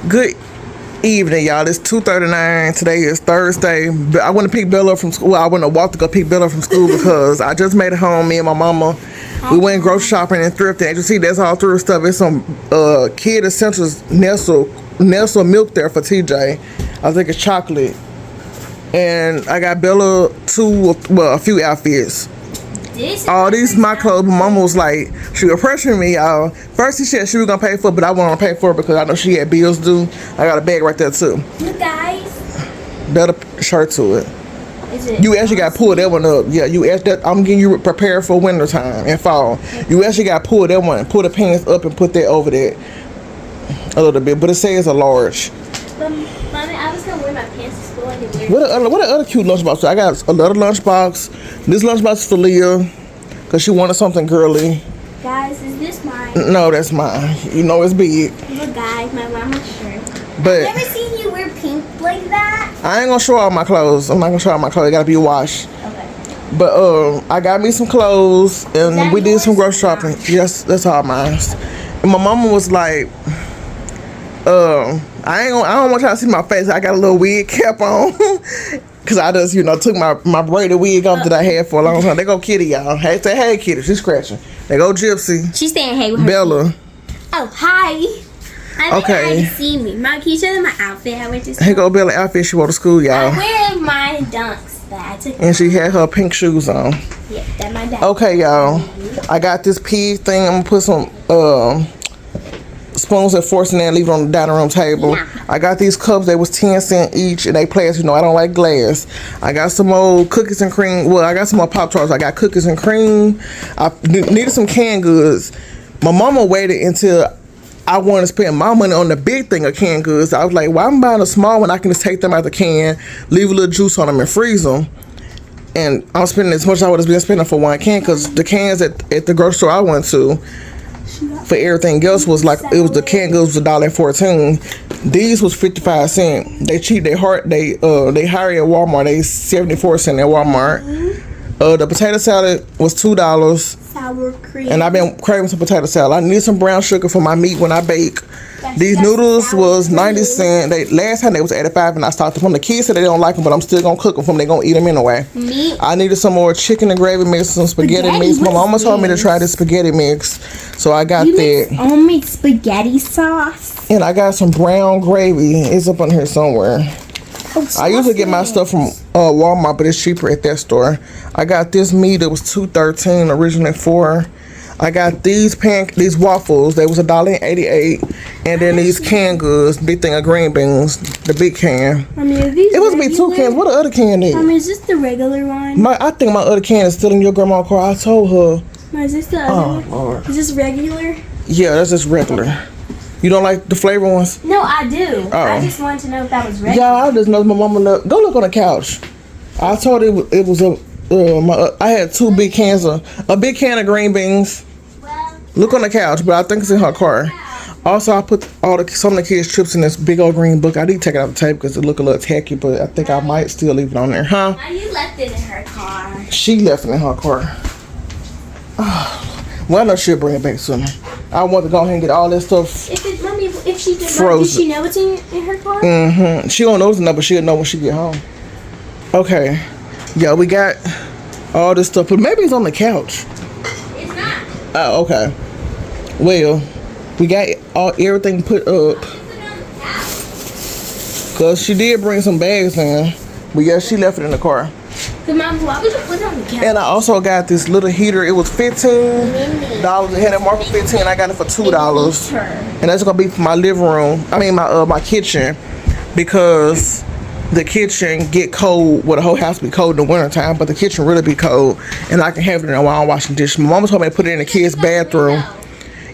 Good evening, y'all. It's 2:39. Today is Thursday. I want to pick Bella up from school. I want to walk to go pick Bella up from school because I just made it home. Me and my mama, we went grocery shopping and thrifting. As you see, that's all through stuff. It's some Kid Essentials Nestle milk there for TJ. I think it's chocolate. And I got Bella a few outfits. All these my clothes. My mama was like, she was pressuring me, y'all. First she said she was gonna pay for it, but I want to pay for it because I know she had bills due. I got a bag right there too. You guys. Better shirt to it. Is it? You actually got to pull that one up. Yeah, you asked that. I'm getting you prepared for winter time and fall. You actually got to pull that one, pull the pants up and put that over that a little bit. But it says a large. Mommy, I was gonna wear my pants to school anyway. What are other cute lunchboxes? I got another lunchbox. This lunchbox is for Leah because she wanted something girly. Guys, is this mine? No, that's mine. You know it's big. Look, guys, my mama's shirt. But I've never seen you wear pink like that. I ain't gonna show all my clothes. I'm not gonna show all my clothes. It gotta be washed. Okay. But I got me some clothes and we did some grocery shopping. Yes, that's all mine. And my mama was like, I don't want y'all to see my face. I got a little wig cap on. Cause I just, took my braided wig off that I had for a long time. They go Kitty, y'all. Hey, say hey Kitty, she's scratching. They go Gypsy. She's saying hey with her. Bella. Oh, hi. I think Okay. you see me. Mom, can you show them my outfit? I went to school. Here go Bella outfit she wore to school, y'all. I'm wearing my dunks that I took. And she had her pink shoes on. Yeah, that's my dad. Okay, y'all. I got this pig thing. I'm gonna put some spoons and forks in there and leave it on the dining room table. Yeah. I got these cups. They was 10 cents each and they plastic. I don't like glass. I got some old cookies and cream. Well, I got some more Pop-Tarts. I got cookies and cream. I needed some canned goods. My mama waited until I wanted to spend my money on the big thing of canned goods. I was like, well, I'm buying a small one. I can just take them out the can, leave a little juice on them and freeze them. And I'm spending as much as I would have been spending for one can because the cans at the grocery store I went to for everything else was like, it was the canned goods was $1.14. These was 55 cents. They cheap. They higher at Walmart. They 74 cents at Walmart. The potato salad was $2. Sour cream. And I've been craving some potato salad. I need some brown sugar for my meat when I bake. These That's noodles was sour 90 cream. cents. Last time they was 85 and I stopped them. The kids said they don't like them, but I'm still going to cook them for them. They going to eat them anyway. Meat. I needed some more chicken and gravy mix, some spaghetti mix. My What mama is told me to this? try this spaghetti mix. So I got You that. make homemade spaghetti sauce. And I got some brown gravy. It's up on here somewhere. Oh, I usually get my stuff from Walmart, but it's cheaper at that store. I got this meat. It was $2.13, originally $4. I got these waffles. They was $1.88, and then these canned goods, big thing of green beans, the big can. I mean, are these It must be two regular? cans. What the other can is? I mean, is this the regular one? I think my other can is still in your grandma's car. I told her. No, is this the Oh other one? Lord. Is this regular? Yeah, that's just regular. You don't like the flavor ones? No, I do. Oh. I just wanted to know if that was regular. Yeah, I just know my mama. Go look on the couch. I told her it was I had two big cans a big can of green beans. Look on the couch, but I think it's in her car. Also, I put some of the kids' trips in this big old green book. I did take it out the tape because it look a little tacky, but I think I might still leave it on there, huh? Why you left it in her car? She left it in her car. Well, I know she'll bring it back soon. I want to go ahead and get all that stuff. If she did, Frozen. does she know it's in her car? Mm-hmm. She don't know it's enough, but she'll know when she get home. Okay. Yeah, we got all this stuff, but maybe it's on the couch. It's not. Oh, okay. Well, we got everything put up. Cause she did bring some bags in, but yeah, she left it in the car. So, Mom, why would you put it on the couch? And I also got this little heater. It was $15. It had a mark for $15. I got it for $2. And that's gonna be for my living room. I mean my kitchen, because the kitchen get cold. Well, the whole house be cold in the wintertime, but the kitchen really be cold, and I can have it in there while I'm washing dishes. My mama told me to put it in the kids' bathroom.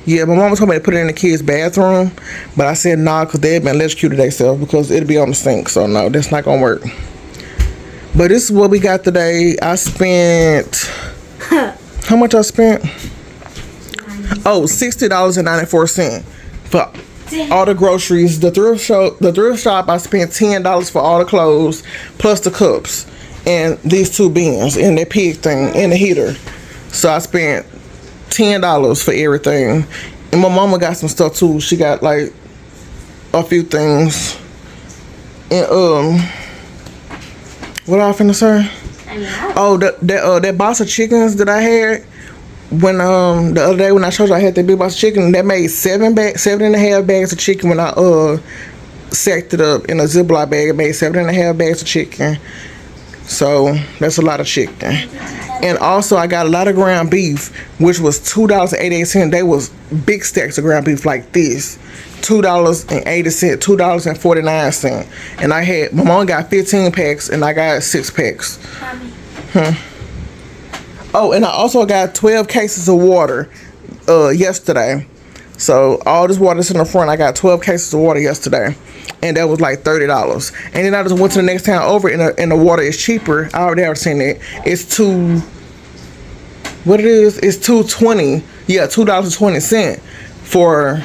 Yeah, my mama told me to put it in the kids' bathroom, but I said nah, because they've been electrocuted themselves because it'll be on the sink. So no, that's not gonna work. But this is what we got today. I spent how much I spent? Oh, $60.94 for all the groceries. The thrift shop I spent $10 for all the clothes plus the cups and these two bins and that pig thing and the heater. So I spent $10 for everything. And my mama got some stuff too. She got like a few things. And what I finna say? Oh, that box of chickens that I had when the other day when I showed you I had that big box of chicken, that made 7.5 bags of chicken when I sacked it up in a Ziploc bag. It made 7.5 bags of chicken. So that's a lot of chicken. And also I got a lot of ground beef, which was $2.88. They was big stacks of ground beef like this. $2.80, $2.49. And I had, my mom got 15 packs and I got 6 packs. Oh, and I also got 12 cases of water yesterday. So all this water that's in the front, I got 12 cases of water yesterday. And that was like $30. And then I just went to the next town over and the water is cheaper. I already have seen it. It's it's $2.20. Yeah, $2.20 for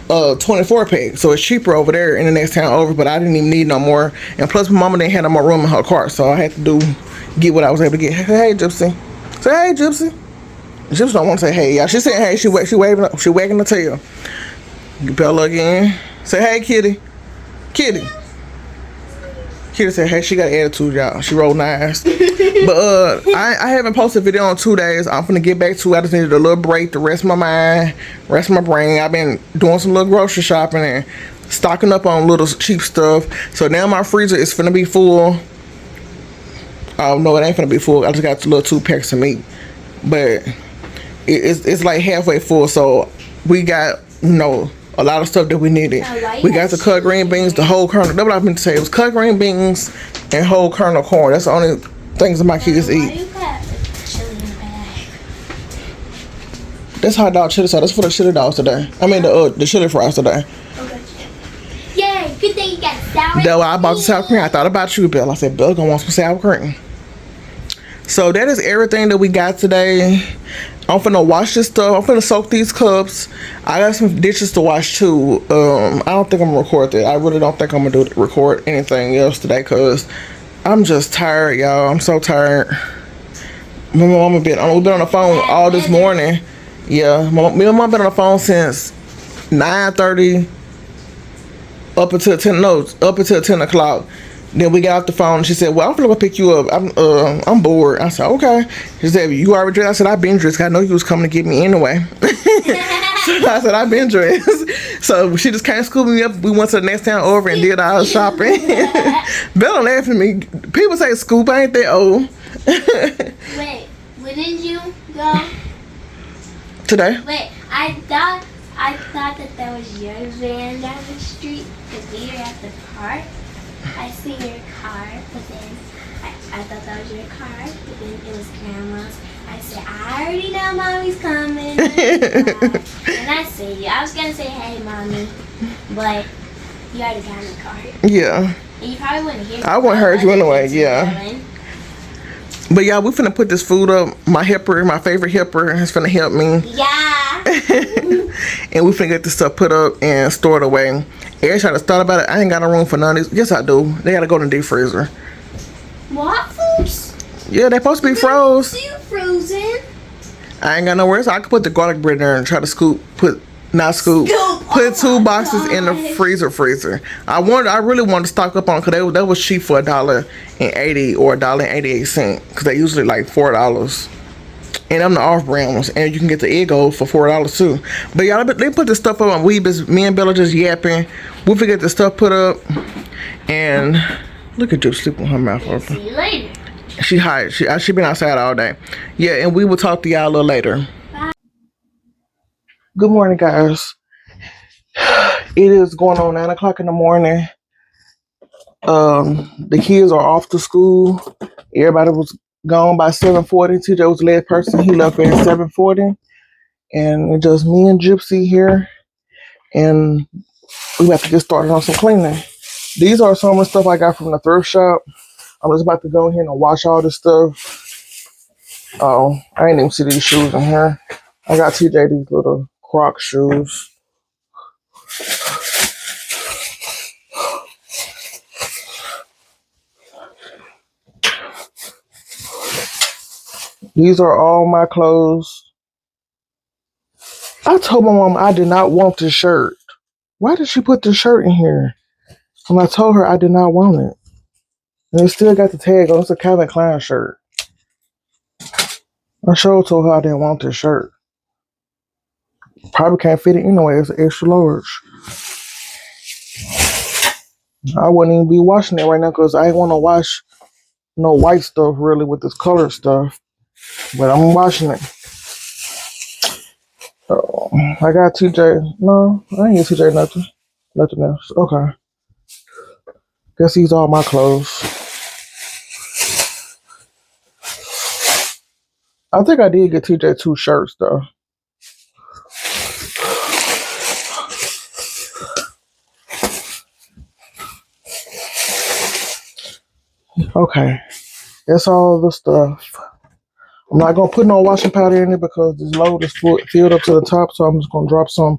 24 pack. So it's cheaper over there in the next town over, but I didn't even need no more. And plus my mama didn't have no more room in her car, so I had to get what I was able to get. Hey, Gypsy. Say hey, Gypsy. Gypsy don't want to say hey, y'all. She said hey, she wagging her tail. Bella again. Say hey, kitty. Kitty said, hey, she got an attitude, y'all. She rolled nice. But I haven't posted a video in 2 days. I'm finna get back to it. I just needed a little break to rest my mind, rest my brain. I've been doing some little grocery shopping and stocking up on little cheap stuff. So now my freezer is finna be full. Oh, no, it ain't finna be full. I just got a little 2 packs of meat. But it's like halfway full. So we got, a lot of stuff that we needed. We got the cut green beans, the whole kernel. That's what I meant to say. It was cut green beans and whole kernel corn. That's the only things that my kids eat. That's hot dog chili sauce. That's for the chili dogs today. I mean the chili fries today. Okay. Yay! Good thing you got sour cream. That's why I bought the sour cream. I thought about you, Bill. I said, Bill gonna want some sour cream. So that is everything that we got today. I'm finna wash this stuff. I'm finna soak these cups. I got some dishes to wash too. I don't think I'm gonna record that. I really don't think I'm gonna record anything else today because I'm just tired, y'all. I'm so tired. My mama we've been on the phone all this morning. Yeah, me and my mom been on the phone since 9:30 up until 10 o'clock. Then we got off the phone and she said, well, I'm gonna go pick you up. I'm bored. I said, okay. She said, you already dressed? I said, I've been dressed. I know you was coming to get me anyway. I said, I've been dressed. So she just came scooping me up. We went to the next town over and did our shopping. Bella laughed at me. People say scoop, I ain't that old. Wait, when did you go? Today. Wait, I thought that was your van down the street because we were at the park. I see your car, but then I thought that was your car, but then it was Grandma's. I said, I already know Mommy's coming. And I see you. I was going to say, hey, Mommy, but you already got in the car. Yeah. And you probably wouldn't hear me. I wouldn't hurt you anyway, yeah. But yeah, we finna put this food up. My favorite helper is finna help me. Yeah. And we finna get this stuff put up and stored away. Every time I thought about it, I ain't got no room for none of these. Yes, I do. They gotta go in the deep freezer. Waffles? Yeah, they supposed to be froze. Still frozen. I ain't got nowhere, so I could put the garlic bread there and try to put 2 boxes in the freezer. I really wanted to stock up on because that was cheap for $1.80 or $1.88 because they usually like $4. And I'm the off-brand ones, and you can get the Eggo for $4 too. But y'all, they put this stuff up on Weebus. Me and Bella just yapping. We forget the stuff put up, and look at you sleeping with her mouth open. See you later. She hot. She been outside all day. Yeah, and we will talk to y'all a little later. Bye. Good morning, guys. It is going on 9 o'clock in the morning. The kids are off to school. Everybody was gone by 7:40. TJ was the last person. He left at 7:40. And it's just me and Gypsy here. And we have to get started on some cleaning. These are some of the stuff I got from the thrift shop. I'm just about to go in here and wash all this stuff. Oh, I ain't even see these shoes in here. I got TJ these little Croc shoes. These are all my clothes. I told my mom I did not want this shirt. Why did she put the shirt in here? And I told her I did not want it. And it still got the tag on. It's a Calvin Klein shirt. I sure told her I didn't want this shirt. Probably can't fit it anyway. It's an extra large. I wouldn't even be washing it right now because I ain't want to wash no white stuff really with this colored stuff. But I'm washing it. So I got TJ. No, I ain't get TJ nothing. Nothing else. Okay. Guess these all my clothes. I think I did get TJ 2 shirts though. Okay. That's all the stuff. I'm not gonna put no washing powder in it because this load is filled up to the top. So I'm just gonna drop some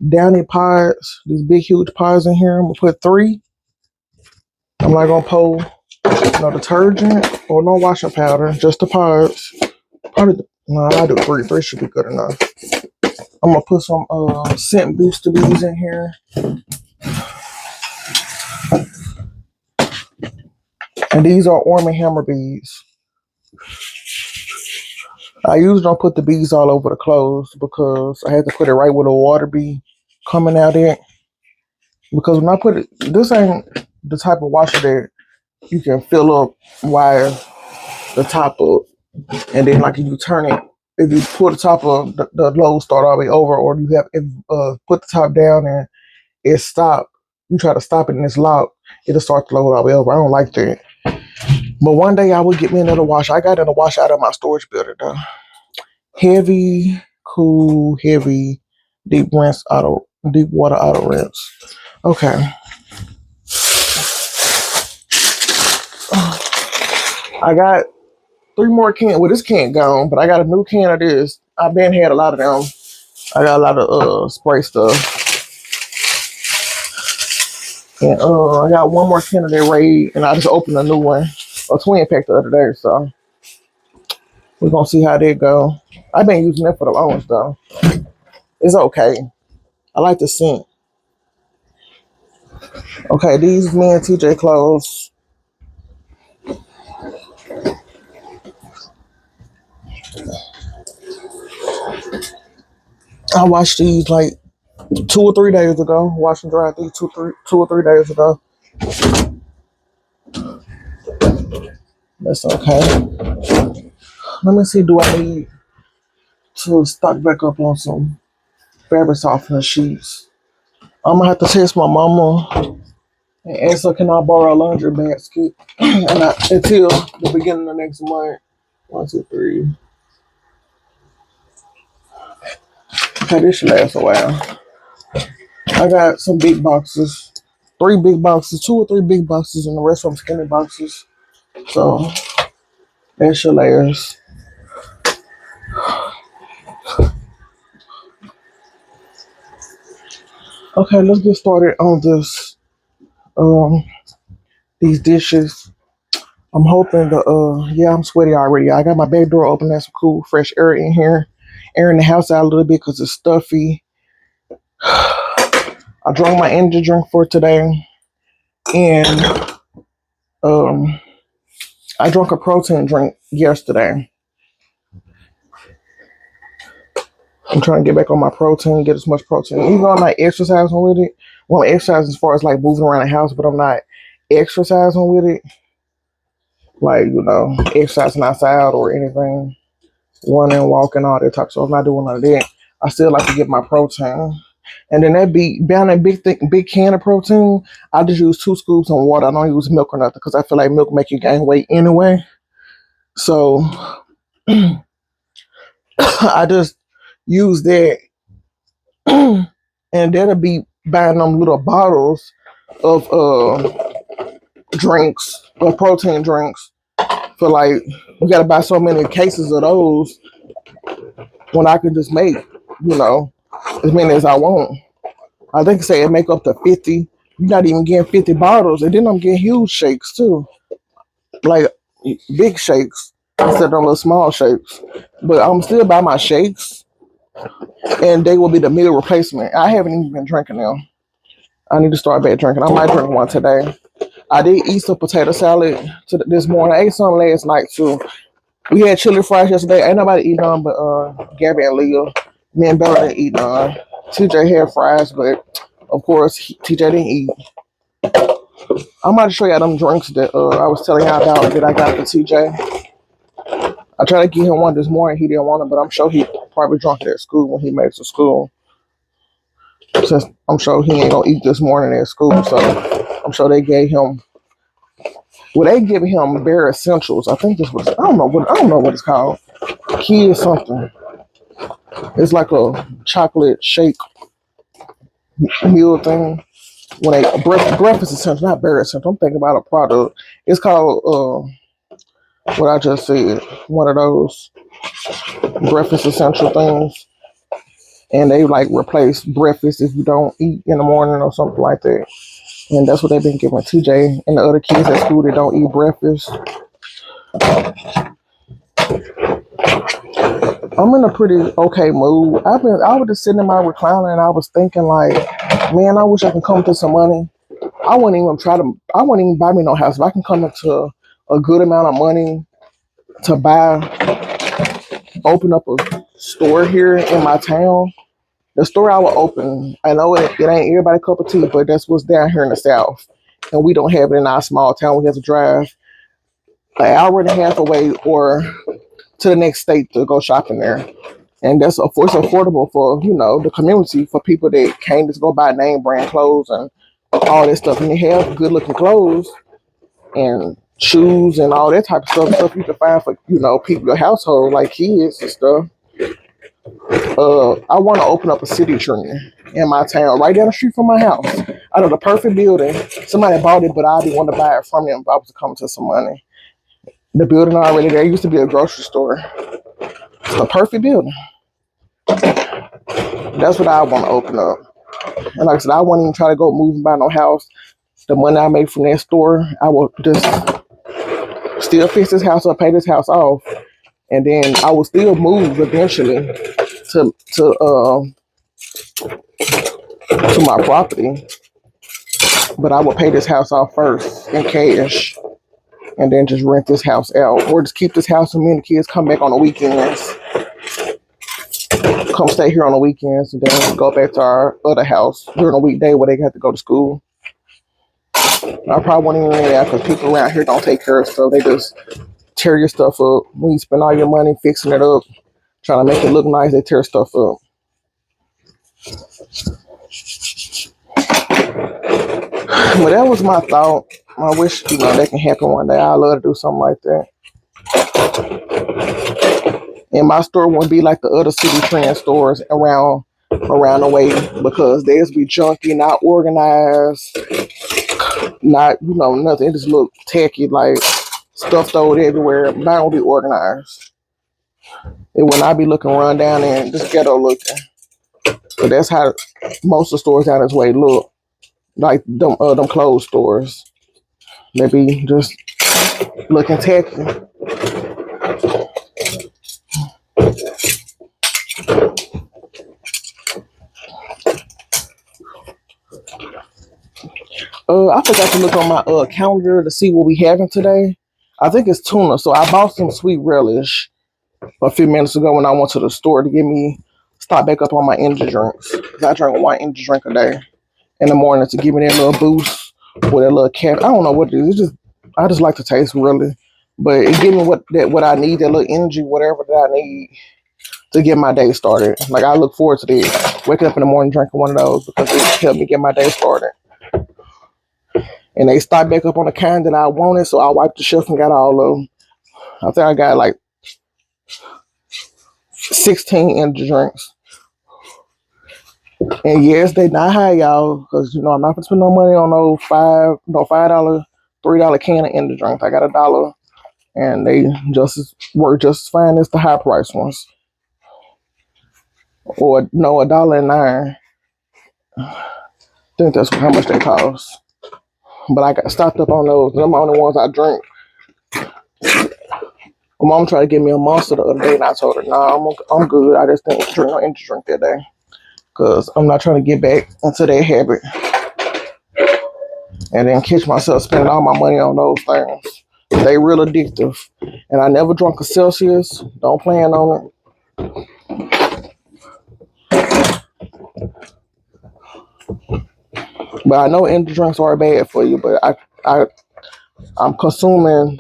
Downy pods, these big huge pods in here. I'm gonna put 3. I'm not gonna pour no detergent or no washing powder, just the pods. Probably no, I'll do 3. 3 should be good enough. I'm gonna put some scent booster beads in here. And these are Orm & Hammer beads. I usually don't put the beads all over the clothes because I had to put it right where the water be coming out in. Because when I put it, this ain't the type of washer that you can fill up wire the top up. And then like if you turn it, if you pull the top of the load start all the way over, or you have put the top down and it stopped, you try to stop it and it's locked, it'll start to load all the way over. I don't like that. But one day I would get me another wash. I got another wash out of my storage builder though. Heavy, cool, heavy, deep water auto rinse. Okay. I got 3 more cans. Well, this can gone, but I got a new can of this. I've been had a lot of them. I got a lot of spray stuff. And I got 1 more can of that Raid, and I just opened a new one, a twin pack the other day. So we're gonna see how they go. I've been using it for the longest though. It's okay. I like the scent. Okay, these me and TJ clothes. I washed these like 2 or 3 days ago. Wash and dry these 2 or 3 days ago. That's okay. Let me see. Do I need to stock back up on some fabric softener sheets? I'm gonna have to text my mama and ask her, can I borrow a laundry basket until the beginning of next month. 1, 2, 3. Okay, this should last a while. I got some big boxes, 3 big boxes, 2 or 3 big boxes, and the rest of them skinny boxes. So that should last. Okay, let's get started on this. These dishes. I'm hoping yeah, I'm sweaty already. I got my back door open. That's some cool, fresh air in here. Airing the house out a little bit because it's stuffy. I drank my energy drink for today. And I drank a protein drink yesterday. I'm trying to get back on my protein, get as much protein. Even though I'm not exercising with it. Well, I'm exercising as far as like moving around the house, but I'm not exercising with it. Like, exercising outside or anything. Running, walking, all that type of stuff. I'm not doing none of that. I still like to get my protein. And then down that big can of protein, I just use 2 scoops of water. I don't use milk or nothing because I feel like milk make you gain weight anyway. So I just use that. And that'll be buying them little bottles of drinks, or protein drinks. For like, you gotta buy so many cases of those when I can just make, as many as I want. I think say it make up to 50. You're not even getting 50 bottles. And then I'm getting huge shakes too. Like big shakes instead of little small shakes. But I'm still buy my shakes and they will be the meal replacement. I haven't even been drinking them. I need to start back drinking. I might drink one today. I did eat some potato salad this morning. I ate some last night too. We had chili fries yesterday. Ain't nobody eating none but Gabby and Leah. Me and Bella didn't eat none. TJ had fries, but of course TJ didn't eat. I'm about to show y'all them drinks that I was telling y'all about that I got for TJ. I tried to get him one this morning. He didn't want it, but I'm sure he probably drunk it at school when he makes it to school. Since I'm sure he ain't gonna eat this morning at school, so I'm sure they gave him. Well, they giving him bare essentials. I think this was. I don't know what it's called. Key or something. It's like a chocolate shake meal thing. When they breakfast essentials, not bare essentials. I'm thinking about a product. It's called what I just said. One of those breakfast essential things. And they like replace breakfast if you don't eat in the morning or something like that. And that's what they've been giving TJ and the other kids at school that don't eat breakfast. I'm in a pretty okay mood. I was just sitting in my recliner and I was thinking like, man, I wish I could come to some money. I wouldn't even buy me no house. If I can come into a good amount of money to open up a store here in my town, the store I will open, I know it ain't everybody's cup of tea, but that's what's down here in the South. And we don't have it in our small town. We have to drive an hour and a half away or to the next state to go shopping there. And that's of course affordable for, the community, for people that can't just go buy name brand clothes and all that stuff. And they have good looking clothes and shoes and all that type of stuff you can find for, people, your household, like kids and stuff. I want to open up a city trend in my town, right down the street from my house. I know the perfect building. Somebody bought it, but I didn't want to buy it from them if I was to come to some money. The building already there used to be a grocery store. It's the perfect building. That's what I want to open up. And like I said, I won't even try to go move and buy no house. The money I make from that store, I will just still fix this house up, pay this house off, and then I will still move eventually to my property. But I will pay this house off first in cash, and then just rent this house out, or just keep this house and me and the kids come back on the weekends. Come stay here on the weekends and then go back to our other house during a weekday where they have to go to school. I probably won't even rent it out because people around here don't take care of stuff. They just tear your stuff up. When you spend all your money fixing it up, trying to make it look nice, they tear stuff up. But that was my thought. I wish, that can happen one day. I'd love to do something like that. And my store won't be like the other city trend stores around the way, because theirs be junky, not organized, not, nothing. It just look tacky, like stuff thrown everywhere. Mine will be organized. It will not be looking run down and just ghetto looking. But that's how most of the stores down this way look. Like them clothes stores. They be just looking tacky. I forgot to look on my calendar to see what we having today. I think it's tuna. So I bought some sweet relish a few minutes ago when I went to the store to start back up on my energy drinks. I drink one energy drink a day in the morning to give me that little boost with that little cap. I don't know what it is. I just like to taste really, but it gives me what I need, that little energy, whatever that I need to get my day started. Like I look forward to that. Waking up in the morning drinking one of those because it helped me get my day started. And they start back up on the kind that I wanted, so I wiped the shelf and got all of them. I think I got like 16 energy drinks. And yes, they not high, y'all, because I'm not gonna spend no money on no $5, $3 can of energy drinks. I got $1, and they work just as fine as the high price ones. Or no, $1.09. I think that's how much they cost. But I got stocked up on those. Them are the only ones I drink. My mom tried to give me a Monster the other day, and I told her, "Nah, I'm good. I just didn't drink no energy drink that day, because I'm not trying to get back into that habit." and then catch myself spending all my money on those things. They real addictive. And I never drunk a Celsius. Don't plan on it. But I know energy drinks are bad for you, but I'm consuming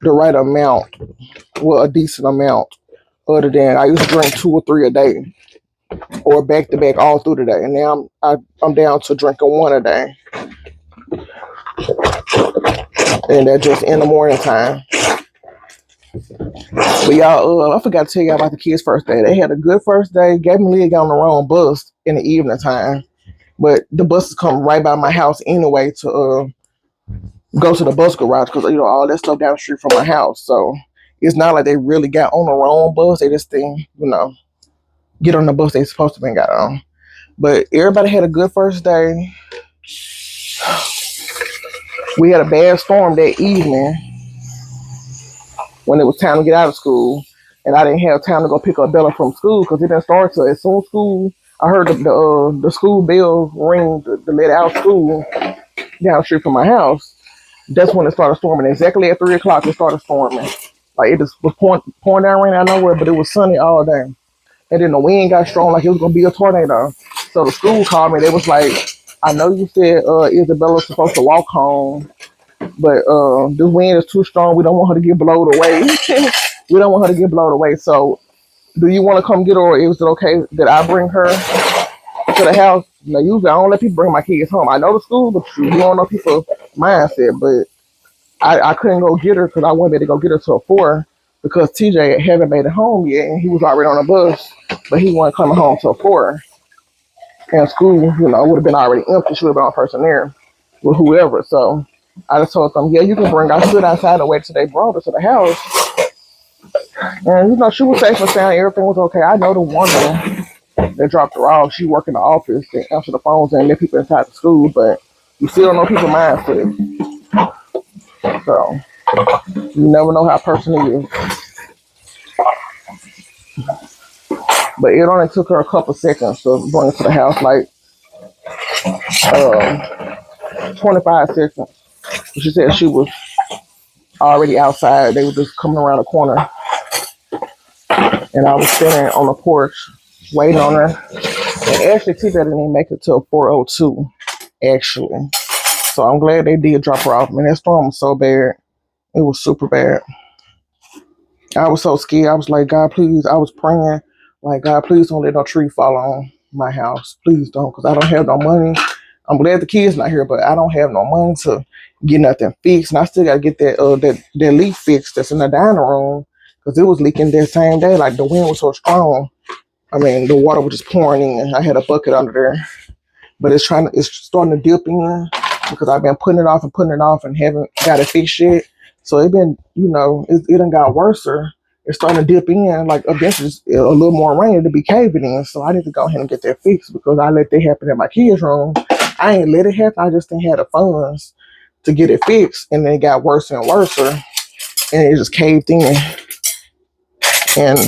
the right amount, well, a decent amount. Other than I used to drink 2 or 3 a day, or back to back all through the day, and now I'm down to drinking one a day, and that's just in the morning time. But y'all, I forgot to tell y'all about the kids' first day. They had a good first day. Gave me leg on the wrong bus in the evening time, but the buses come right by my house anyway to go to the bus garage because all that stuff down the street from my house. So it's not like they really got on the wrong bus. They just think get on the bus they supposed to be got on. But everybody had a good first day. We had a bad storm that evening when it was time to get out of school, and I didn't have time to go pick up Bella from school because it didn't start till as soon as school. I heard the school bell ring to let out school down the street from my house. That's when it started storming. Exactly at 3 o'clock, it started storming. Like it just was pouring down rain out of nowhere, but it was sunny all day. And then the wind got strong, like it was gonna be a tornado. So the school called me. They was like, "I know you said Isabella's supposed to walk home, but this wind is too strong. We don't want her to get blown away. We don't want her to get blown away. So, do you want to come get her, or is it okay that I bring her to the house?" Now, usually I don't let people bring my kids home. I know the school, but you don't know people's mindset. But I couldn't go get her because I wasn't able to go get her till 4 because TJ hadn't made it home yet, and he was already on a bus, but he wasn't coming home till 4. And school, would have been already empty. She would have been on person there with whoever. So I just told them, yeah, you can bring her. I stood outside and waited till they brought her to the house. And, she was safe and sound. Everything was okay. I know the woman that dropped her off. She worked in the office and answered the phones and let people inside the school. But you still don't know people's mindset. So you never know how a person is. But it only took her a couple seconds to bring her to the house, like 25 seconds. She said she was already outside. They were just coming around the corner. And I was sitting on the porch waiting on her. And actually, TJ didn't even make it till 4:02, actually. So I'm glad they did drop her off. Man, that storm was so bad. It was super bad. I was so scared. I was like, God, please. I was praying, like, God, please don't let no tree fall on my house. Please don't, because I don't have no money. I'm glad the kids not here, but I don't have no money to get nothing fixed. And I still got to get that leak fixed that's in the dining room because it was leaking that same day. Like, the wind was so strong. I mean, the water was just pouring in. I had a bucket under there. But it's starting to dip in because I've been putting it off and haven't got it fixed yet. So it been, it done got worse. It's starting to dip in, like eventually a little more rain to be caving in. So I need to go ahead and get that fixed because I let that happen in my kids' room. I ain't let it happen. I just didn't have the funds to get it fixed. And then it got worse and worse. And it just caved in. And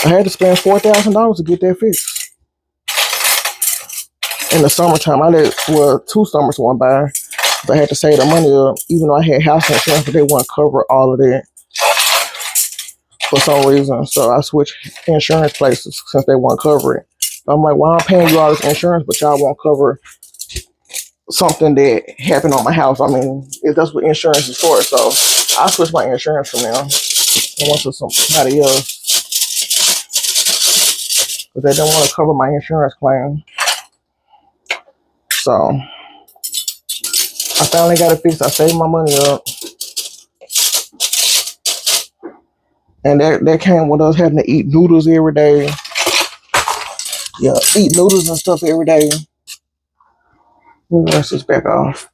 I had to spend $4,000 to get that fixed. In the summertime, 2 summers went by. But I had to save the money up, even though I had house insurance, but they wouldn't cover all of that for some reason. So I switched insurance places since they won't cover it. I'm like, well, I'm paying you all this insurance, but y'all won't cover something that happened on my house. I mean, if that's what insurance is for. So I switched my insurance from them and went to somebody else because they didn't want to cover my insurance claim. So I finally got it fixed. I saved my money up. And that came with us having to eat noodles every day. Yeah, eat noodles and stuff every day. We'll rinse this back off.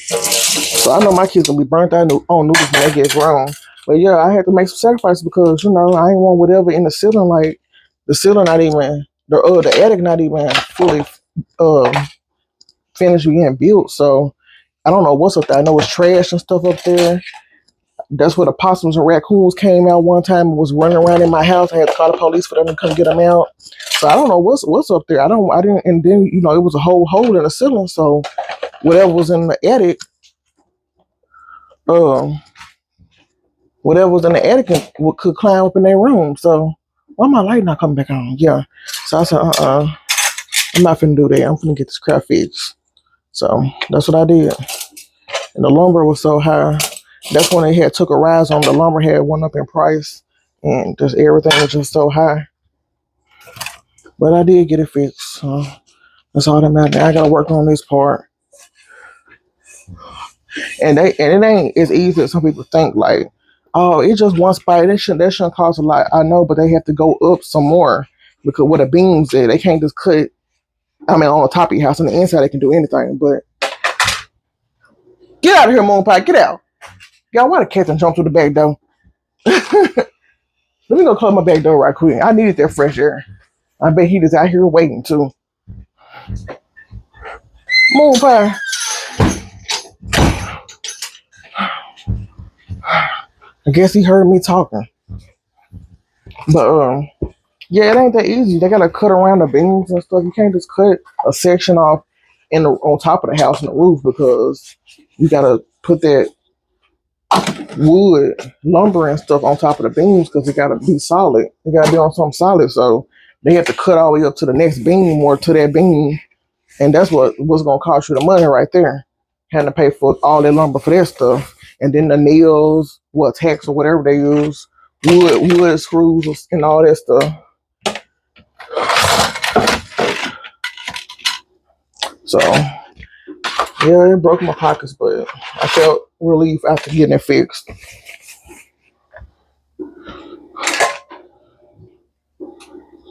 So I know my kids gonna be burnt out on noodles when they get grown. But yeah, I had to make some sacrifices because I ain't want whatever in the ceiling. Like the ceiling not even the attic not even fully finished getting built. So I don't know what's up there. I know it's trash and stuff up there. That's where the possums and raccoons came out one time and was running around in my house. I had to call the police for them to come get them out. So I don't know what's up there. I didn't, and then it was a whole hole in the ceiling. So whatever was in the attic, um, whatever was in the attic could climb up in their room. So why my light not coming back on? Yeah. So I said, I'm not finna do that. I'm finna get this crap fixed. So that's what I did. And the lumber was so high. That's when it had took a rise on. The lumber had went up in price, and just everything was just so high. But I did get it fixed. So that's all that matters. I gotta work on this part. And it ain't as easy as some people think. Like, oh, it's just one spot. That shouldn't cost a lot. I know, but they have to go up some more because where the beams at, they can't just cut. I mean, on the top of your house, on the inside, they can do anything. But get out of here, Moon Pie. Get out. Y'all, why the cat and jump through the back door? Let me go close my back door right quick. I needed that fresh air. I bet he just out here waiting too. Moon Pie. I guess he heard me talking. But yeah, it ain't that easy. They gotta cut around the beams and stuff. You can't just cut a section off on top of the house and the roof because you gotta put that wood, lumber and stuff on top of the beams because it gotta be solid. It gotta be on something solid. So they have to cut all the way up to the next beam or to that beam. And that's what's gonna cost you the money right there. Having to pay for all that lumber for that stuff. And then the nails, tacks or whatever they use, wood screws and all that stuff. So yeah, it broke my pockets, but I felt relief after getting it fixed.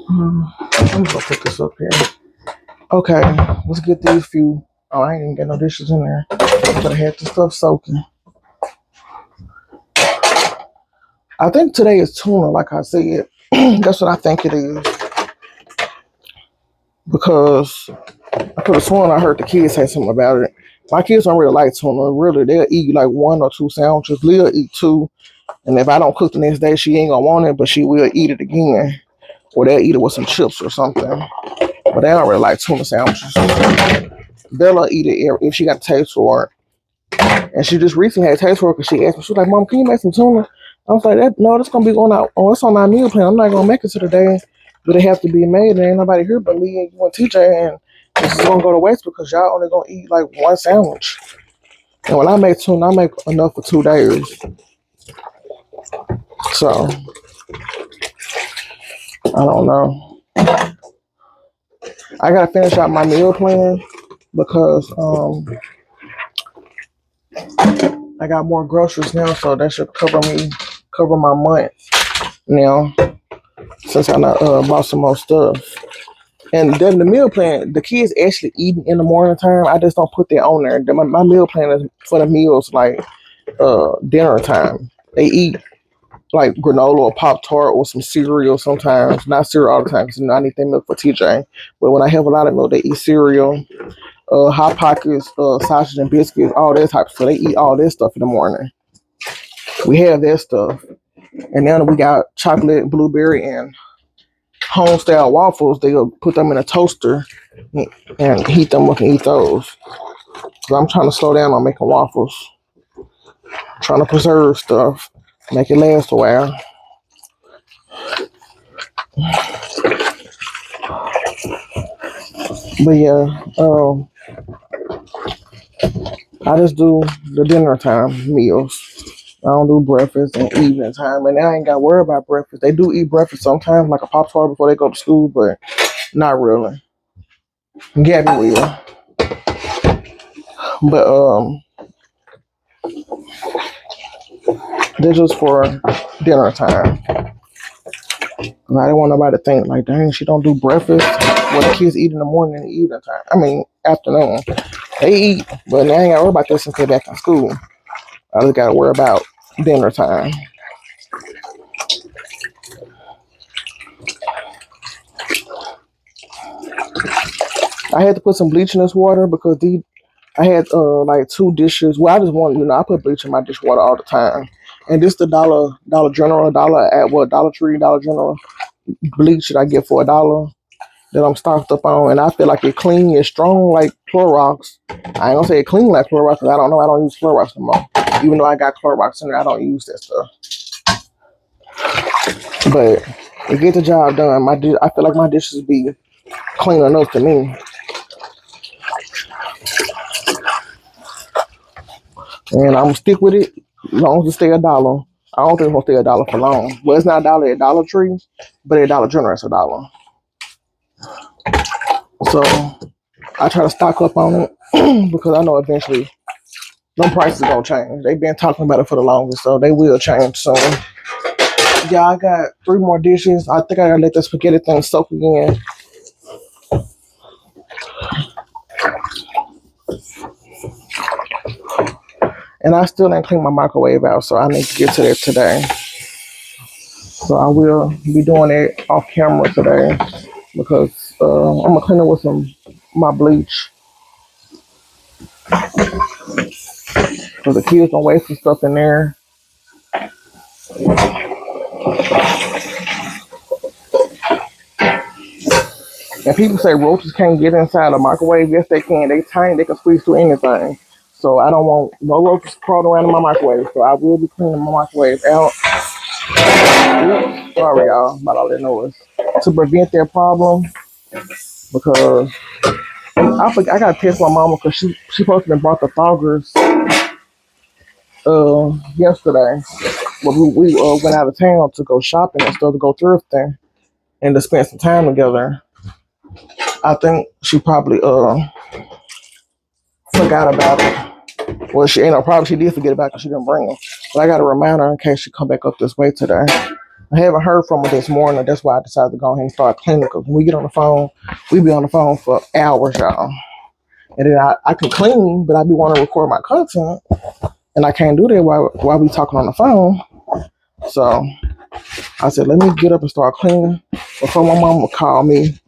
I'm gonna put this up here. Okay, let's get these few. Oh, I ain't even got no dishes in there. But I had the stuff soaking. I think today is tuna, like I said. That's what I think it is. Because I could have sworn I heard the kids say something about it. My kids don't really like tuna. Really, they'll eat like 1 or 2 sandwiches. Leah'll eat 2. And if I don't cook the next day, she ain't gonna want it, but she will eat it again. Or they'll eat it with some chips or something. But they don't really like tuna sandwiches. Bella eat it if she got a taste for it. And she just recently had a taste for it because she asked me, she was like, Mom, can you make some tuna? I was like, no, that's gonna be going out. Oh, it's on our meal plan. I'm not gonna make it to the day, but it have to be made. And ain't nobody here but me and you and TJ, and this is gonna go to waste because y'all only gonna eat like 1 sandwich. And when I make tuna, I make enough for 2 days. So I don't know. I gotta finish out my meal plan because I got more groceries now, so that should cover my month now since I bought some more stuff. And then the meal plan, the kids actually eating in the morning time. I just don't put that on there. My meal plan is for the meals like dinner time. They eat like granola or Pop-Tart or some cereal sometimes. Not cereal all the time because I need that milk for TJ. But when I have a lot of milk, they eat cereal, Hot Pockets, sausage and biscuits, all that type of stuff. They eat all that stuff in the morning. We have that stuff. And now we got chocolate, blueberry, and home-style waffles. They'll put them in a toaster and heat them up and eat those. So I'm trying to slow down on making waffles. Trying to preserve stuff. Make it last a while. But yeah, I just do the dinner time meals. I don't do breakfast and evening time. And I ain't got to worry about breakfast. They do eat breakfast sometimes, like a Pop-Tart before they go to school, but not really. Gabby will. But they're just for dinner time. I don't want nobody to think like, dang, she don't do breakfast. What the kids eat in the morning and the evening time. I mean, afternoon. They eat, but they ain't got to worry about that since they're back in school. I just got to worry about dinner time. I had to put some bleach in this water because I had like 2 dishes. Well, I just want, I put bleach in my dishwater all the time. And this the Dollar General, Dollar Tree, Dollar General bleach that I get for $1 that I'm stocked up on, and I feel like it clean, it's strong like Clorox. I ain't gonna say it clean like Clorox because I don't know. I don't use Clorox no more. Even though I got Clorox in there, I don't use that stuff. But it get the job done. I feel like my dishes be clean enough to me, and I'm gonna stick with it as long as it stay $1. I don't think it's gonna stay $1 for long. Well, it's not $1 at Dollar Tree, but at Dollar General it's $1. So I try to stock up on it because I know eventually them prices gonna change. They've been talking about it for the longest, so they will change soon. Yeah, I got 3 more dishes. I think I gotta let the spaghetti thing soak again. And I still didn't clean my microwave out, so I need to get to that today. So I will be doing it off camera today because I'm gonna clean it with my bleach. Because the kids don't waste some stuff in there. And people say roaches can't get inside a microwave. Yes, they can. They tiny. They can squeeze through anything. So I don't want no roaches crawling around in my microwave. So I will be cleaning my microwave out. Oops, sorry, y'all, about all that noise. To prevent that problem, because I got to test my mama because she supposed to have brought the foggers yesterday. But we went out of town to go shopping and stuff, to go thrifting and to spend some time together. I think she probably forgot about it. Well, she did forget about it because she didn't bring them. But I got to remind her in case she come back up this way today. I haven't heard from her this morning. That's why I decided to go ahead and start cleaning. Because when we get on the phone, we be on the phone for hours, y'all. And then I can clean, but I be wanting to record my content, and I can't do that while we talking on the phone. So I said, let me get up and start cleaning before my mom will call me.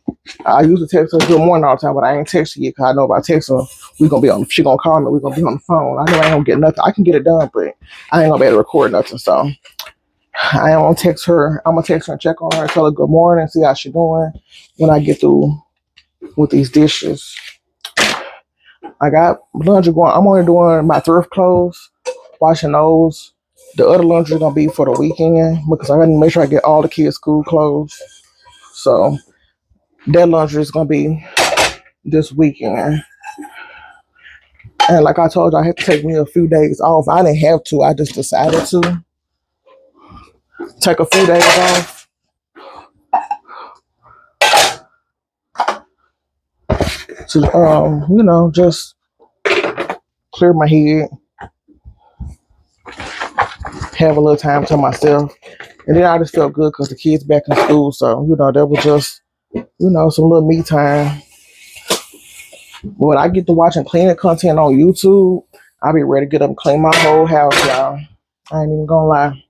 I usually text her good morning all the time, but I ain't text her yet because I know if I text her, she gonna call me. We gonna be on the phone. I know I ain't gonna get nothing. I can get it done, but I ain't gonna be able to record nothing. So I ain't gonna text her. I'm gonna text her and check on her, tell her good morning, see how she doing when I get through with these dishes. I got laundry going. I'm only doing my thrift clothes, washing those. The other laundry is gonna be for the weekend because I gotta make sure I get all the kids' school clothes. So that laundry is gonna be this weekend. And like I told you, I had to take me a few days off. I didn't have to. I just decided to take a few days off to, just clear my head, have a little time to myself. And then I just felt good because the kids back in school. So, that was just, some little me time. But when I get to watching cleaning content on YouTube, I'll be ready to get up and clean my whole house, y'all. I ain't even gonna lie.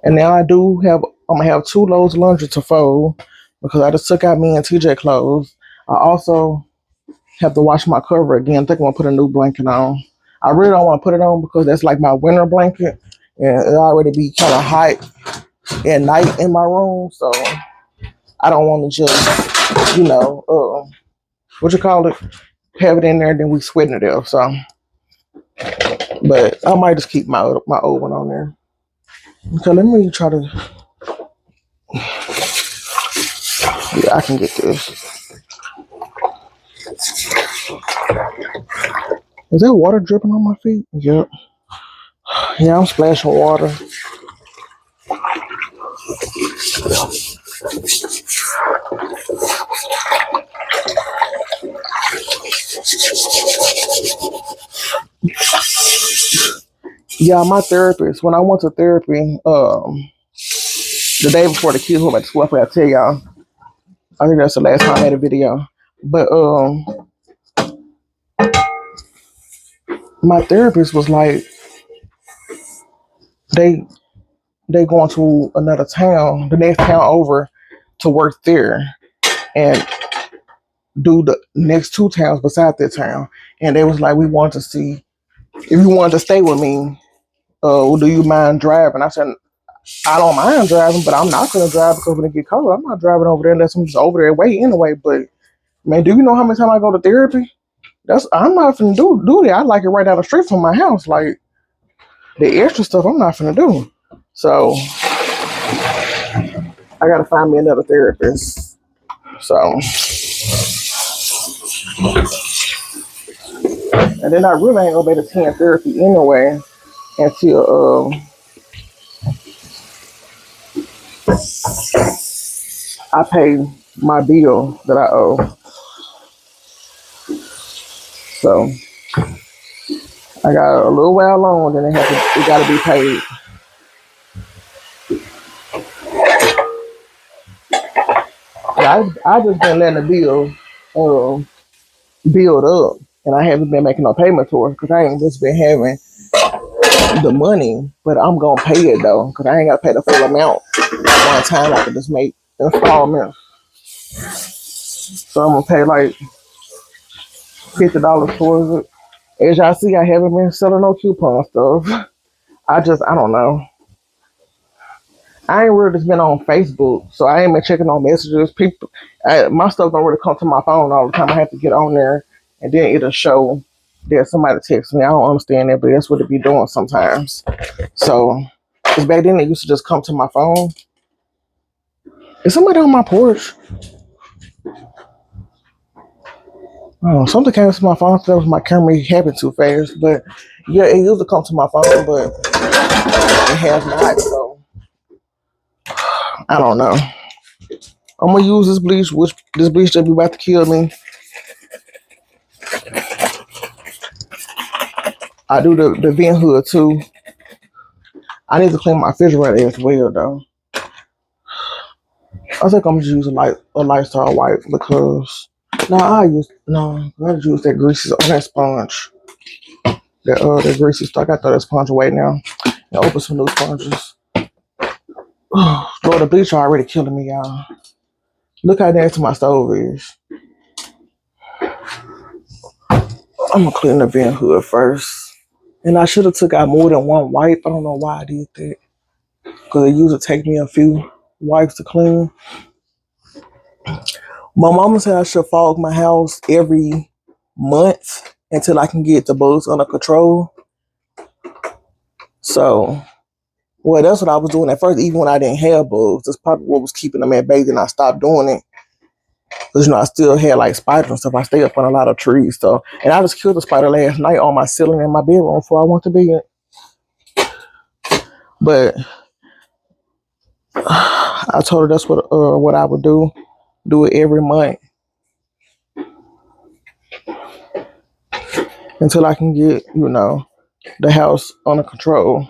And now I'm gonna have 2 loads of laundry to fold because I just took out me and TJ clothes. I also have to wash my cover again. I think I'm gonna put a new blanket on. I really don't want to put it on because that's like my winter blanket, and it already be kind of hot at night in my room. So I don't want to just, what you call it, have it in there, then we sweating it out. So, but I might just keep my old one on there. So let me try to. Yeah, I can get this. Is there water dripping on my feet? Yep. Yeah, I'm splashing water. Yeah, my therapist, when I went to therapy, the day before the kids went back to school, I forgot to tell y'all. I think that's the last time I made a video. But my therapist was like, they they going to another town, the next town over, to work there and do the next two towns beside that town. And they was like, we want to see if you wanted to stay with me. Do you mind driving? I said, I don't mind driving, but I'm not gonna drive because when it get cold, I'm not driving over there unless I'm just over there waiting anyway. But man, do you know how many times I go to therapy? I'm not finna do that. I like it right down the street from my house. Like the extra stuff, I'm not finna do. So I gotta find me another therapist. So and then I really ain't gonna be able to attend therapy anyway until I pay my bill that I owe. So I got a little while long, then it gotta be paid. Yeah, I just been letting the bill build up, and I haven't been making no payment towards because I ain't just been having the money. But I'm gonna pay it though because I ain't gotta pay the full amount at one time. I can just make installments. So I'm gonna pay like $50 towards it. As y'all see, I haven't been selling no coupon stuff. I don't know. I ain't really just been on Facebook, so I ain't been checking on messages. My stuff don't really come to my phone all the time. I have to get on there, and then it'll show that somebody texts me. I don't understand that, but that's what it be doing sometimes. So, because back then it used to just come to my phone. Is somebody on my porch? Oh, something came to my phone. So that was my camera happened too fast. But yeah, it used to come to my phone, but it has not. So I don't know. I'm gonna use this bleach, which this bleach that be about to kill me. I do the vent hood too. I need to clean my refrigerator as well though. I think I'm just using like a lifestyle wipe because I gotta use that greasy on that sponge. That greasy stuff. I got to throw that sponge away now and open some new sponges. Lord, the bleach already killing me, y'all. Look how nasty my stove is. I'm gonna clean the vent hood first. And I should have took out more than one wipe. I don't know why I did that. Because it usually take me a few wipes to clean. My mama said I should fog my house every month until I can get the bugs under control. So, well, that's what I was doing at first, even when I didn't have bugs. That's probably what was keeping them at bay. Then I stopped doing it. Because, I still had like spiders and stuff. I stay up on a lot of trees. So, and I just killed a spider last night on my ceiling in my bedroom before I went to bed. But I told her that's what I would do. Do it every month until I can get, the house under control.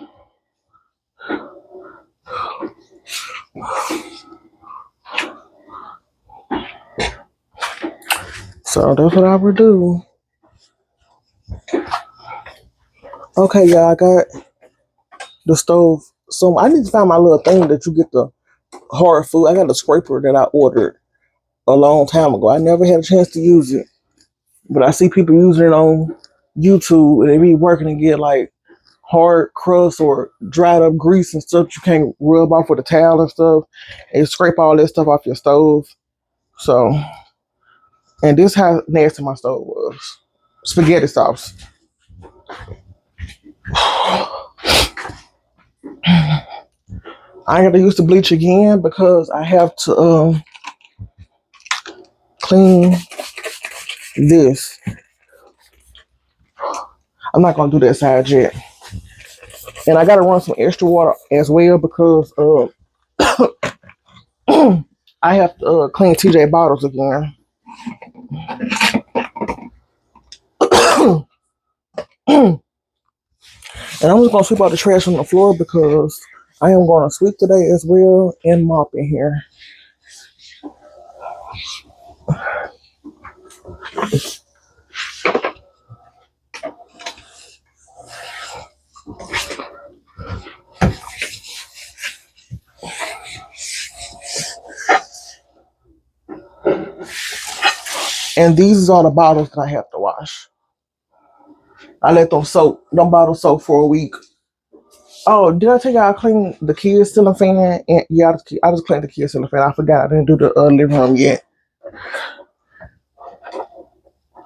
So that's what I would do. Okay, y'all, I got the stove. So I need to find my little thing that you get the hard food. I got a scraper that I ordered a long time ago. I never had a chance to use it. But I see people using it on YouTube and they be working to get like hard crust or dried up grease and stuff you can't rub off with a towel and stuff and scrape all that stuff off your stove. So, and this how nasty my stove was. Spaghetti sauce. I gotta use the bleach again because I have to clean this. I'm not gonna do that side yet. And I gotta run some extra water as well because I have to clean TJ bottles again. And I'm just gonna sweep out the trash on the floor because I am gonna sweep today as well and mop in here. And these is all the bottles that I have to wash. I let them bottles soak for a week. Oh, did I tell you I cleaned the kids' ceiling fan? And yeah, I just cleaned the kids' ceiling fan. I forgot I didn't do the living room yet.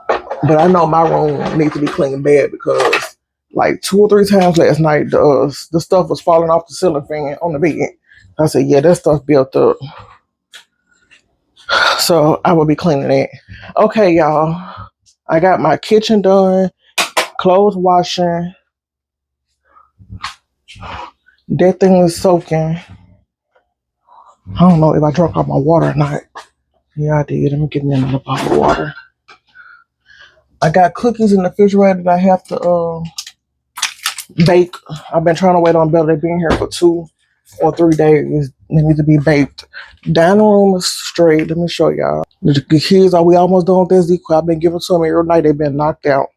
But I know my room needs to be cleaned bad because like 2 or 3 times last night, the stuff was falling off the ceiling fan on the bed. I said, yeah, that stuff built up. So I will be cleaning it. Okay, y'all. I got my kitchen done, clothes washing. That thing is soaking. I don't know if I drank all my water or not. Yeah, I did. Let me get me another bottle of water. I got cookies in the refrigerator that I have to bake. I've been trying to wait on Bella. They've been here for 2 or 3 days. They need to be baked. Dining room is straight. Let me show y'all. The kids are we almost done with this? I've been giving to them every night. They've been knocked out.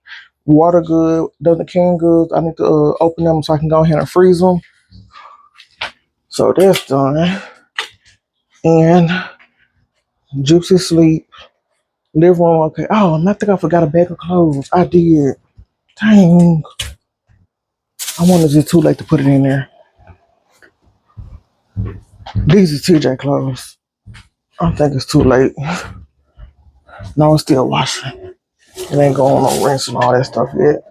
Water good, done the canned goods. I need to open them so I can go ahead and freeze them. So that's done. And Juicy sleep. Living room okay. Oh, and I think I forgot a bag of clothes. I did. Dang. I wonder if it's too late to put it in there. These are TJ clothes. I think it's too late. No, it's still washing. It ain't going on rinse and all that stuff yet.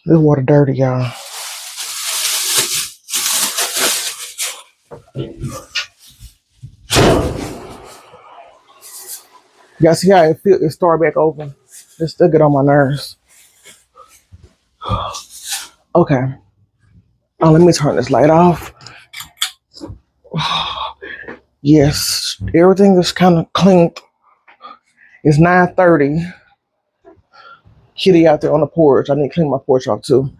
This water dirty, y'all. Y'all see how it started back open? It still get on my nerves. Okay. Oh, let me turn this light off. Yes, everything is kind of clean. It's 9:30. Kitty out there on the porch. I need to clean my porch off too.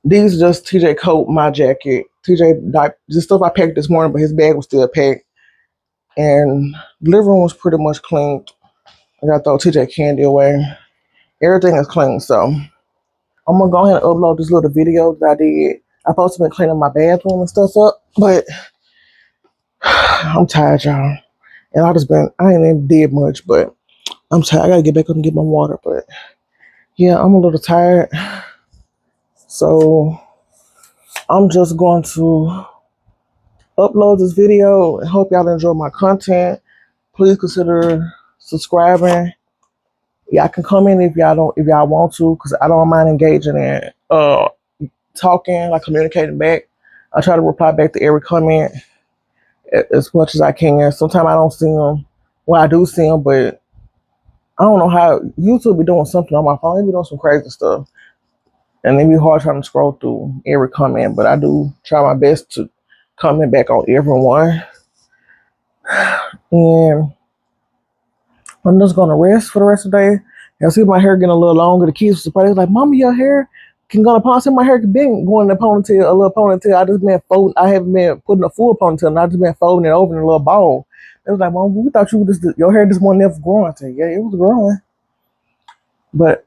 These are just TJ coat, my jacket. TJ, the stuff I packed this morning, but his bag was still packed. And the living room was pretty much clean. I got to throw TJ candy away. Everything is clean, so I'm gonna go ahead and upload this little video that I did. I'm supposed to be cleaning my bathroom and stuff up, but I'm tired, y'all. And I ain't even did much, but I'm tired. I gotta get back up and get my water, but yeah, I'm a little tired. So I'm just going to upload this video and hope y'all enjoy my content. Please consider subscribing. Y'all can comment if y'all want to, because I don't mind engaging in talking, like communicating back. I try to reply back to every comment as much as I can. Sometimes I don't see them. Well, I do see them, but I don't know how YouTube be doing something on my phone. They be doing some crazy stuff. And it be hard trying to scroll through every comment, but I do try my best to comment back on everyone. And I'm just gonna rest for the rest of the day. I see my hair getting a little longer. The kids was like, "Mama, your hair can go in a ponytail." My hair can be going in a ponytail, a little ponytail. I just been folding. I haven't been putting a full ponytail, and I just been folding it over in a little ball. It was like, "Mom, we thought your hair just wasn't never growing." I said, "Yeah, it was growing," but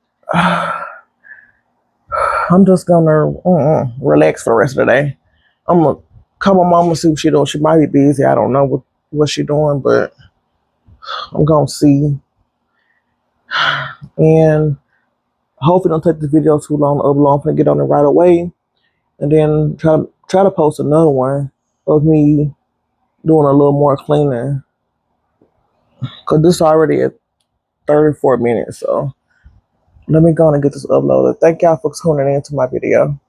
I'm just gonna relax for the rest of the day. I'm gonna call my mama, see what she doing. She might be busy. I don't know what she doing, but I'm gonna see. And hopefully don't take this video too long to upload. I'm gonna get on it right away. And then try to post another one of me doing a little more cleaning. Cause this is already at 34 minutes. So let me go and get this uploaded. Thank y'all for tuning in to my video.